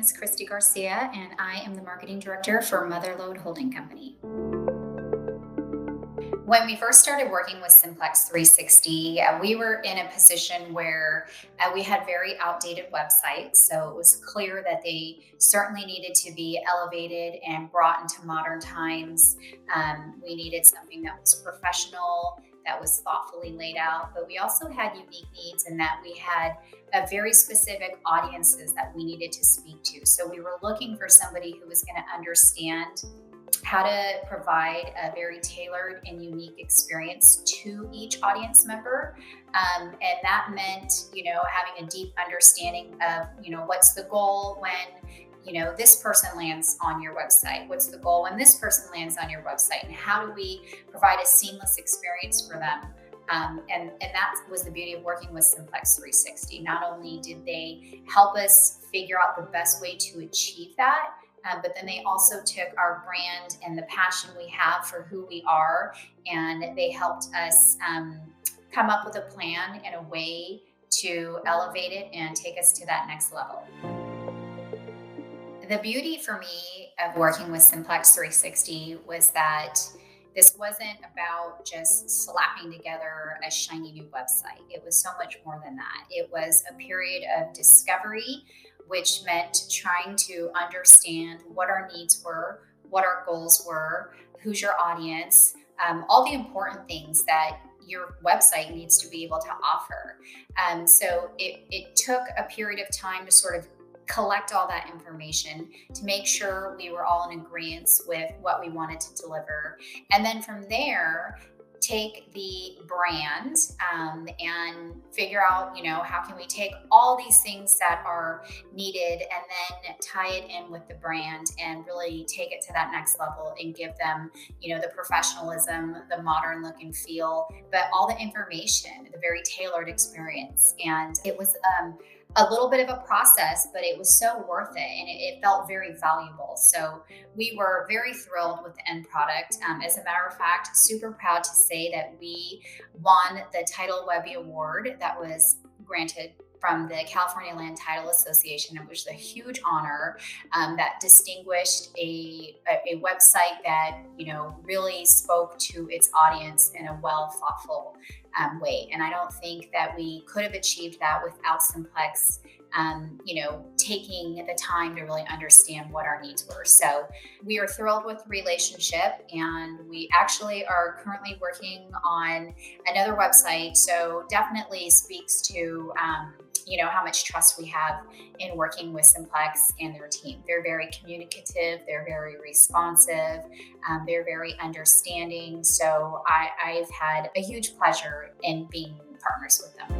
is Christie Garcia, and I am the marketing director for Lode Holding Company. When we first started working with Simplex 360, we were in a position where we had very outdated websites. So it was clear that they certainly needed to be elevated and brought into modern times. We needed something that was professional, that was thoughtfully laid out, but we also had unique needs in that we had very specific audiences that we needed to speak to. So we were looking for somebody who was going to understand how to provide a very tailored and unique experience to each audience member. And that meant, having a deep understanding of, what's the goal when, this person lands on your website? What's the goal when this person lands on your website? And how do we provide a seamless experience for them? And that was the beauty of working with Simplex 360. Not only did they help us figure out the best way to achieve that, but then they also took our brand and the passion we have for who we are, and they helped us come up with a plan and a way to elevate it and take us to that next level. The beauty for me of working with Simplex 360 was that this wasn't about just slapping together a shiny new website. It was so much more than that. It was a period of discovery, which meant trying to understand what our needs were, what our goals were, who's your audience, all the important things that your website needs to be able to offer. So it took a period of time to sort of collect all that information to make sure we were all in agreement with what we wanted to deliver. And then from there, take the brand and figure out, how can we take all these things that are needed and then tie it in with the brand and really take it to that next level and give them, the professionalism, the modern look and feel, but all the information, the very tailored experience. And it was a little bit of a process, but it was so worth it, and it felt very valuable. So we were very thrilled with the end product. As a matter of fact, super proud to say that we won the Title Webby Award that was granted from the California Land Title Association. It was a huge honor that distinguished a website that, really spoke to its audience in a well thoughtful way. And I don't think that we could have achieved that without Simplex, taking the time to really understand what our needs were. So we are thrilled with the relationship, and we actually are currently working on another website. So definitely speaks to, how much trust we have in working with Simplex and their team. They're very communicative, they're very responsive, they're very understanding. So I've had a huge pleasure in being partners with them.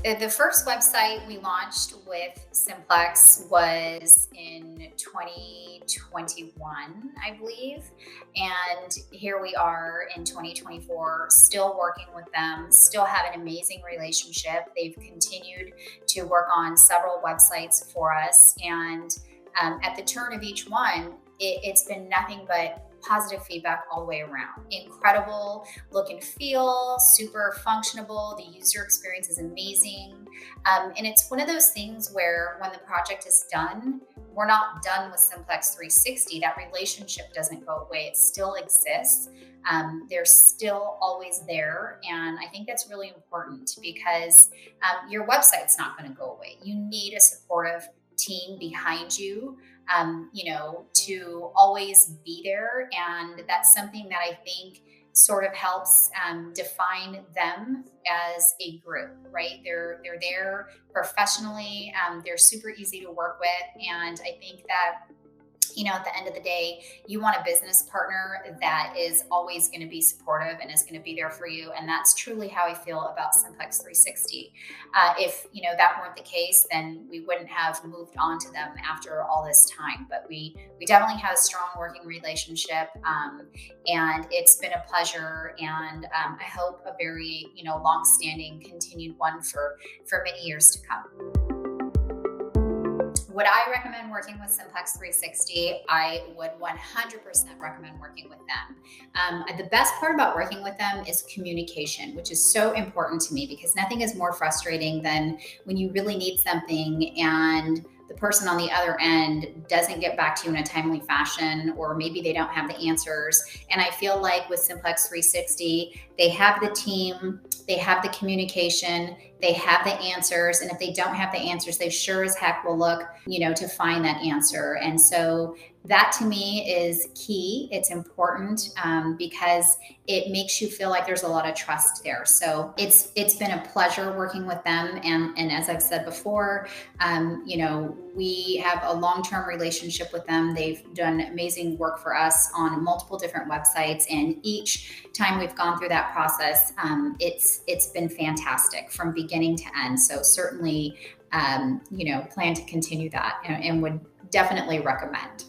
The first website we launched with Simplex was in 2021, I believe. And here we are in 2024, still working with them, still have an amazing relationship. They've continued to work on several websites for us. And at the turn of each one, it's been nothing but positive feedback all the way around. Incredible look and feel, super functionable. The user experience is amazing. And it's one of those things where when the project is done, we're not done with Simplex 360. That relationship doesn't go away. It still exists. They're still always there. And I think that's really important because your website's not going to go away. You need a supportive team behind you, to always be there. And that's something that I think sort of helps define them as a group, right? They're there professionally. They're super easy to work with. And I think that, at the end of the day, you want a business partner that is always going to be supportive and is going to be there for you. And that's truly how I feel about Simplex 360. If, that weren't the case, then we wouldn't have moved on to them after all this time. But we definitely have a strong working relationship. And it's been a pleasure. And I hope a very, long-standing continued one for many years to come. Would I recommend working with Simplex 360? I would 100% recommend working with them. The best part about working with them is communication, which is so important to me because nothing is more frustrating than when you really need something and the the person on the other end doesn't get back to you in a timely fashion, or maybe they don't have the answers. And I feel like with Simplex 360, they have the team, they have the communication, they have the answers. And if they don't have the answers, they sure as heck will look, to find that answer. And so that to me is key. It's important because it makes you feel like there's a lot of trust there. So it's been a pleasure working with them. And as I've said before, we have a long-term relationship with them. They've done amazing work for us on multiple different websites. And each time we've gone through that process, it's been fantastic from beginning to end. So certainly, plan to continue that and would definitely recommend.